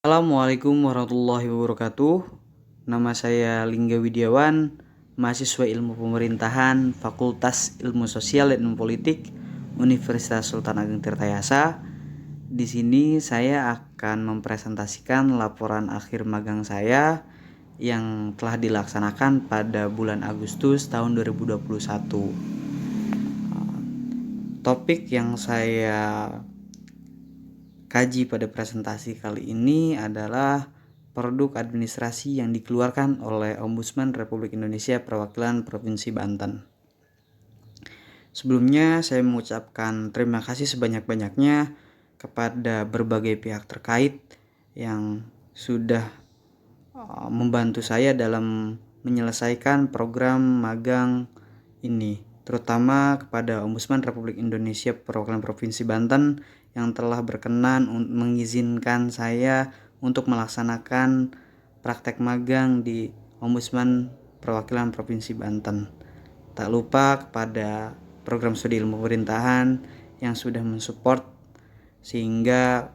Assalamualaikum warahmatullahi wabarakatuh. Nama saya Lingga Widiawan, mahasiswa Ilmu Pemerintahan, Fakultas Ilmu Sosial dan Ilmu Politik, Universitas Sultan Ageng Tirtayasa. Di sini saya akan mempresentasikan laporan akhir magang saya yang telah dilaksanakan pada bulan Agustus tahun 2021. Topik yang saya kaji pada presentasi kali ini adalah produk administrasi yang dikeluarkan oleh Ombudsman Republik Indonesia Perwakilan Provinsi Banten. Sebelumnya saya mengucapkan terima kasih sebanyak-banyaknya kepada berbagai pihak terkait yang sudah membantu saya dalam menyelesaikan program magang ini, terutama kepada Ombudsman Republik Indonesia Perwakilan Provinsi Banten yang telah berkenan mengizinkan saya untuk melaksanakan praktek magang di Ombudsman Perwakilan Provinsi Banten. Tak lupa kepada program studi ilmu pemerintahan yang sudah mensupport sehingga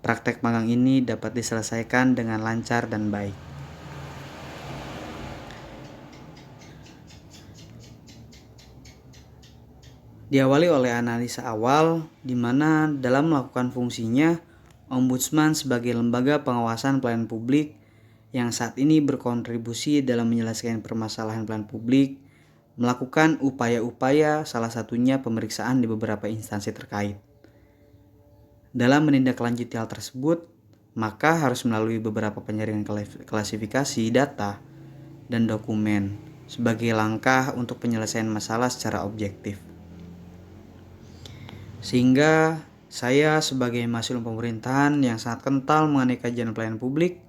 praktek magang ini dapat diselesaikan dengan lancar dan baik. Diawali oleh analisa awal, di mana dalam melakukan fungsinya, Ombudsman sebagai lembaga pengawasan pelayanan publik yang saat ini berkontribusi dalam menyelesaikan permasalahan pelayanan publik, melakukan upaya-upaya salah satunya pemeriksaan di beberapa instansi terkait. Dalam menindaklanjuti hal tersebut, maka harus melalui beberapa penyaringan klasifikasi data dan dokumen sebagai langkah untuk penyelesaian masalah secara objektif. Sehingga saya sebagai mahasiswa pemerintahan yang sangat kental mengenai kajian pelayanan publik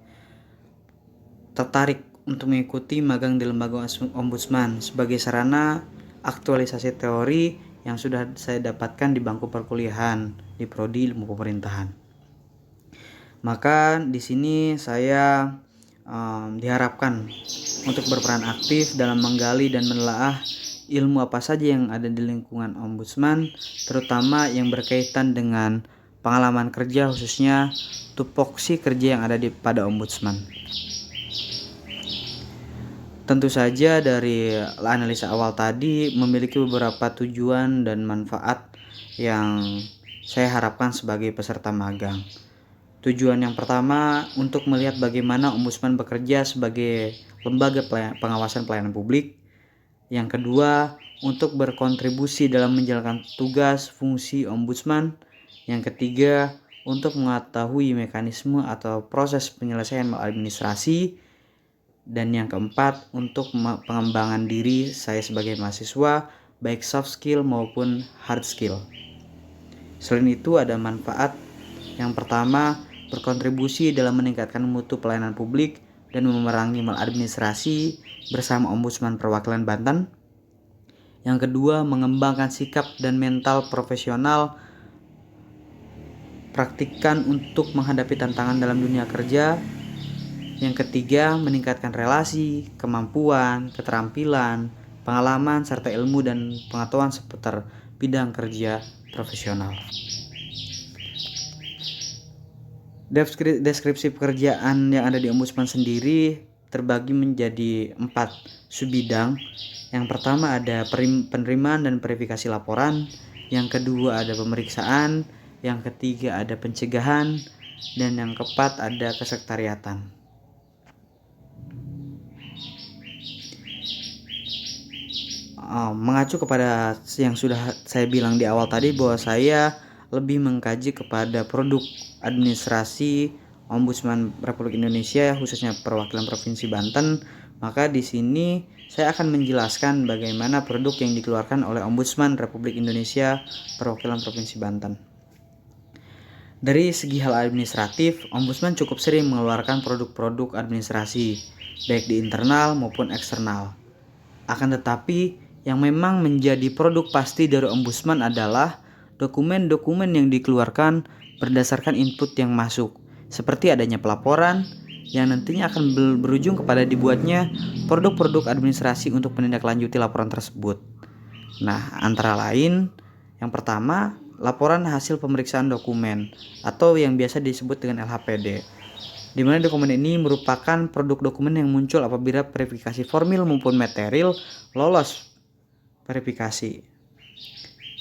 tertarik untuk mengikuti magang di lembaga Ombudsman sebagai sarana aktualisasi teori yang sudah saya dapatkan di bangku perkuliahan di prodi ilmu pemerintahan. Maka di sini saya diharapkan untuk berperan aktif dalam menggali dan menelaah ilmu apa saja yang ada di lingkungan Ombudsman, terutama yang berkaitan dengan pengalaman kerja, khususnya tupoksi kerja yang ada pada Ombudsman. Tentu saja dari analisa awal tadi memiliki beberapa tujuan dan manfaat yang saya harapkan sebagai peserta magang. Tujuan yang pertama untuk melihat bagaimana Ombudsman bekerja sebagai lembaga pengawasan pelayanan publik. Yang kedua, untuk berkontribusi dalam menjalankan tugas fungsi Ombudsman. Yang ketiga, untuk mengetahui mekanisme atau proses penyelesaian maladministrasi. Dan yang keempat, untuk pengembangan diri saya sebagai mahasiswa, baik soft skill maupun hard skill. Selain itu ada manfaat yang pertama, berkontribusi dalam meningkatkan mutu pelayanan publik dan memerangi maladministrasi bersama Ombudsman Perwakilan Banten. Yang kedua, mengembangkan sikap dan mental profesional praktikan untuk menghadapi tantangan dalam dunia kerja. Yang ketiga, meningkatkan relasi, kemampuan, keterampilan, pengalaman, serta ilmu dan pengetahuan seputar bidang kerja profesional. Deskripsi pekerjaan yang ada di Ombudsman sendiri terbagi menjadi 4 subbidang. Yang pertama ada penerimaan dan verifikasi laporan, yang kedua ada pemeriksaan, yang ketiga ada pencegahan, dan yang keempat ada kesekretariatan. Mengacu kepada yang sudah saya bilang di awal tadi bahwa saya lebih mengkaji kepada produk administrasi Ombudsman Republik Indonesia, khususnya perwakilan Provinsi Banten, maka di sini saya akan menjelaskan bagaimana produk yang dikeluarkan oleh Ombudsman Republik Indonesia Perwakilan Provinsi Banten. Dari segi hal administratif, Ombudsman cukup sering mengeluarkan produk-produk administrasi, baik di internal maupun eksternal. Akan tetapi, yang memang menjadi produk pasti dari Ombudsman adalah dokumen-dokumen yang dikeluarkan berdasarkan input yang masuk, seperti adanya pelaporan yang nantinya akan berujung kepada dibuatnya produk-produk administrasi untuk menindaklanjuti laporan tersebut. Nah, antara lain, yang pertama, laporan hasil pemeriksaan dokumen atau yang biasa disebut dengan LHPD, di mana dokumen ini merupakan produk dokumen yang muncul apabila verifikasi formil maupun material lolos verifikasi,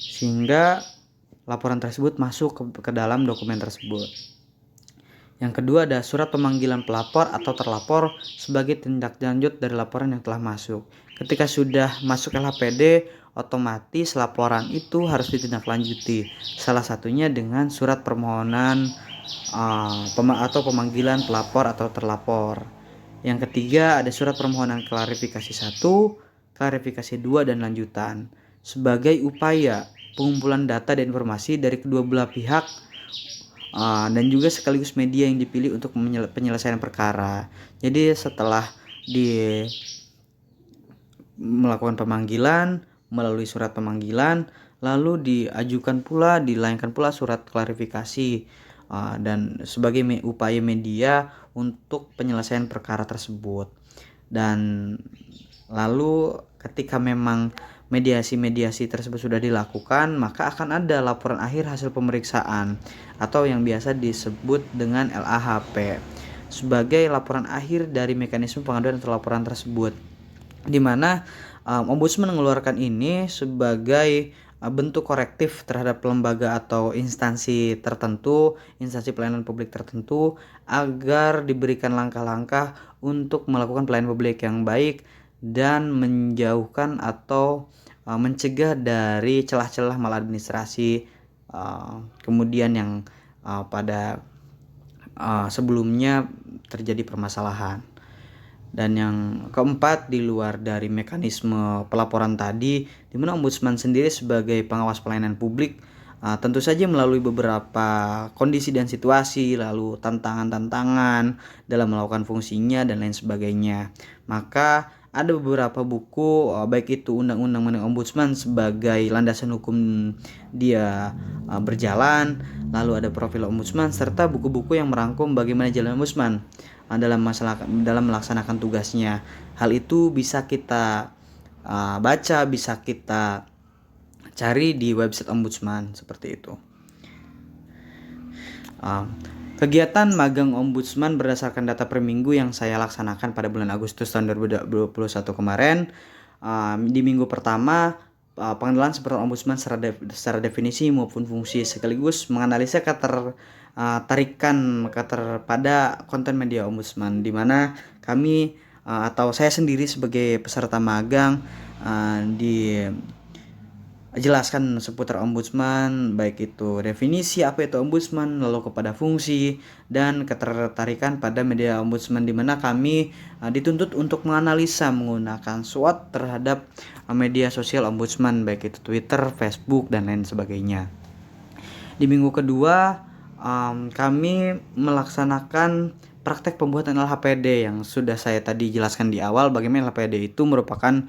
sehingga laporan tersebut masuk ke dalam dokumen tersebut. Yang kedua ada surat pemanggilan pelapor atau terlapor sebagai tindak lanjut dari laporan yang telah masuk. Ketika sudah masuk LHPD, otomatis laporan itu harus ditindaklanjuti. Salah satunya dengan surat permohonan atau pemanggilan pelapor atau terlapor. Yang ketiga ada surat permohonan klarifikasi 1, klarifikasi 2 dan lanjutan sebagai upaya pengumpulan data dan informasi dari kedua belah pihak dan juga sekaligus media yang dipilih untuk penyelesaian perkara. Jadi setelah melakukan pemanggilan melalui surat pemanggilan, lalu dilayangkan pula surat klarifikasi dan sebagai upaya media untuk penyelesaian perkara tersebut. Dan lalu ketika memang mediasi tersebut sudah dilakukan, maka akan ada laporan akhir hasil pemeriksaan atau yang biasa disebut dengan LAHP sebagai laporan akhir dari mekanisme pengaduan atau laporan tersebut, di mana Ombudsman mengeluarkan ini sebagai bentuk korektif terhadap lembaga atau instansi tertentu, instansi pelayanan publik tertentu, agar diberikan langkah-langkah untuk melakukan pelayanan publik yang baik dan menjauhkan atau mencegah dari celah-celah maladministrasi kemudian yang pada sebelumnya terjadi permasalahan. Dan yang keempat, di luar dari mekanisme pelaporan tadi, di mana Ombudsman sendiri sebagai pengawas pelayanan publik tentu saja melalui beberapa kondisi dan situasi, lalu tantangan-tantangan dalam melakukan fungsinya dan lain sebagainya. Maka ada beberapa buku, baik itu undang-undang mengenai Ombudsman sebagai landasan hukum dia berjalan, lalu ada profil Ombudsman, serta buku-buku yang merangkum bagaimana jalan Ombudsman dalam melaksanakan tugasnya. Hal itu bisa kita baca, bisa kita cari di website Ombudsman seperti itu. Kegiatan magang Ombudsman berdasarkan data per minggu yang saya laksanakan pada bulan Agustus tahun 2021 kemarin. Di minggu pertama, pengenalan seperti Ombudsman secara definisi maupun fungsi, sekaligus menganalisa ketertarikan pada konten media Ombudsman, di mana kami atau saya sendiri sebagai peserta magang jelaskan seputar Ombudsman, baik itu definisi apa itu Ombudsman, lalu kepada fungsi dan ketertarikan pada media Ombudsman, di mana kami dituntut untuk menganalisa menggunakan SWOT terhadap media sosial Ombudsman, baik itu Twitter, Facebook dan lain sebagainya. Di minggu kedua kami melaksanakan praktek pembuatan LHPD yang sudah saya tadi jelaskan di awal, bagaimana LHPD itu merupakan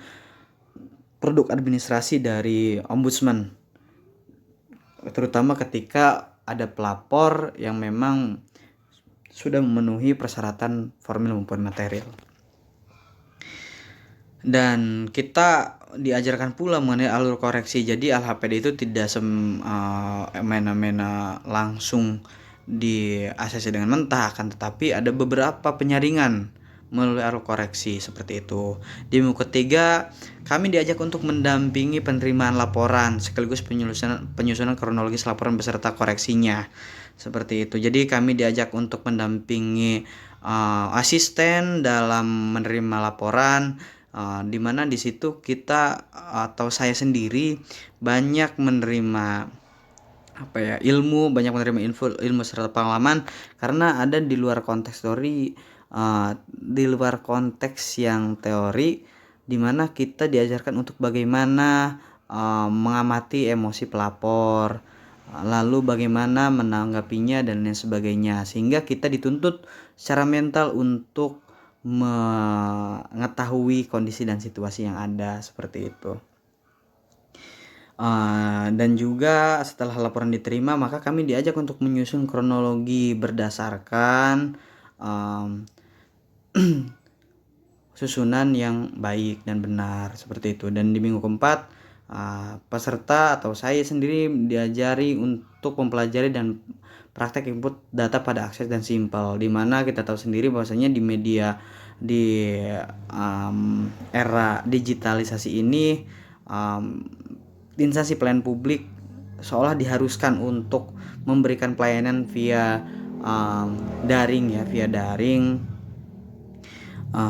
produk administrasi dari Ombudsman, terutama ketika ada pelapor yang memang sudah memenuhi persyaratan formil maupun material. Dan kita diajarkan pula mengenai alur koreksi. Jadi LHPD itu tidak semena-mena langsung di ACC dengan mentah, akan tetapi ada beberapa penyaringan melalui alur koreksi seperti itu. Di minggu ketiga, kami diajak untuk mendampingi penerimaan laporan sekaligus penyusunan kronologis laporan beserta koreksinya. Seperti itu. Jadi kami diajak untuk mendampingi asisten dalam menerima laporan, di mana di situ kita atau saya sendiri banyak menerima ilmu serta pengalaman, karena ada di luar konteks yang teori, di mana kita diajarkan untuk bagaimana mengamati emosi pelapor, lalu bagaimana menanggapinya dan lain sebagainya, sehingga kita dituntut secara mental untuk mengetahui kondisi dan situasi yang ada seperti itu. Dan juga setelah laporan diterima, maka kami diajak untuk menyusun kronologi berdasarkan susunan yang baik dan benar seperti itu. Dan di minggu keempat peserta atau saya sendiri diajari untuk mempelajari dan praktek input data pada akses dan simpel, di mana kita tahu sendiri bahwasanya di era digitalisasi ini, instansi pelayanan publik seolah diharuskan untuk memberikan pelayanan via daring,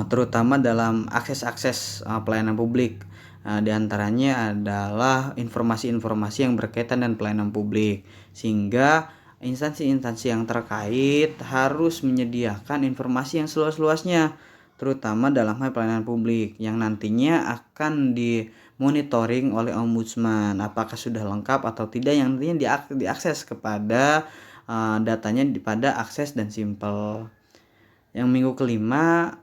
terutama dalam akses-akses pelayanan publik. Di antaranya adalah informasi-informasi yang berkaitan dengan pelayanan publik, sehingga instansi-instansi yang terkait harus menyediakan informasi yang seluas-luasnya, terutama dalam hal pelayanan publik yang nantinya akan dimonitoring oleh ombudsman apakah sudah lengkap atau tidak, yang nantinya diakses kepada datanya pada akses dan simpel. Yang minggu kelima,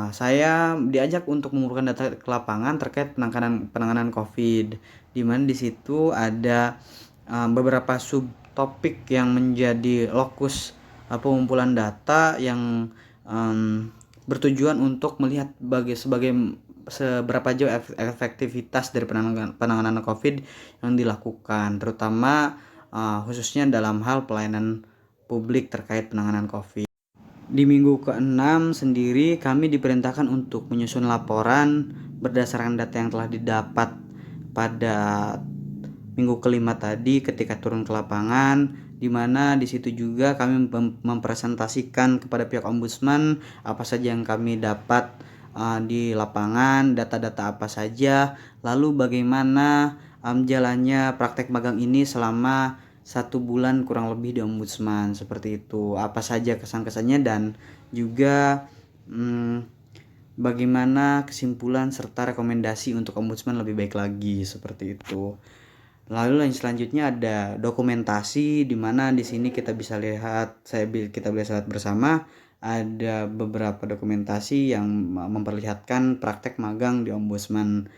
saya diajak untuk mengumpulkan data ke lapangan terkait penanganan COVID, di mana di situ ada beberapa subtopik yang menjadi lokus pengumpulan data yang bertujuan untuk melihat seberapa jauh efektivitas dari penanganan COVID yang dilakukan, terutama khususnya dalam hal pelayanan publik terkait penanganan COVID. Di minggu ke-6 sendiri kami diperintahkan untuk menyusun laporan berdasarkan data yang telah didapat pada minggu kelima tadi ketika turun ke lapangan, di mana di situ juga kami mempresentasikan kepada pihak ombudsman apa saja yang kami dapat di lapangan, data-data apa saja, lalu bagaimana jalannya praktek magang ini selama 1 bulan kurang lebih di ombudsman, seperti itu. Apa saja kesan-kesannya dan juga bagaimana kesimpulan serta rekomendasi untuk ombudsman lebih baik lagi, seperti itu. Lalu yang selanjutnya ada dokumentasi, di mana di sini kita bisa lihat bersama ada beberapa dokumentasi yang memperlihatkan praktek magang di ombudsman,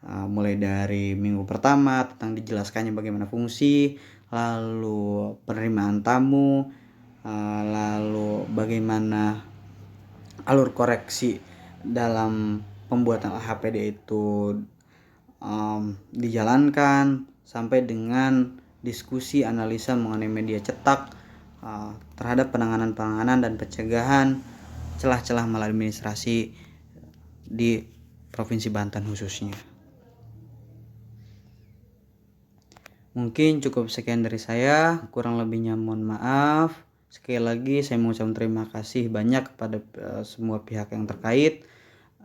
mulai dari minggu pertama tentang dijelaskannya bagaimana fungsi, lalu penerimaan tamu, lalu bagaimana alur koreksi dalam pembuatan LHPD itu dijalankan, sampai dengan diskusi analisa mengenai media cetak terhadap penanganan dan pencegahan celah-celah maladministrasi di Provinsi Banten khususnya. Mungkin cukup sekian dari saya, kurang lebihnya mohon maaf. Sekali lagi saya mengucapkan terima kasih banyak kepada semua pihak yang terkait.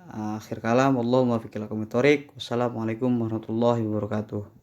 Akhir kalam, wallahu muwaffiq ila aqwamit thoriq. Wassalamualaikum warahmatullahi wabarakatuh.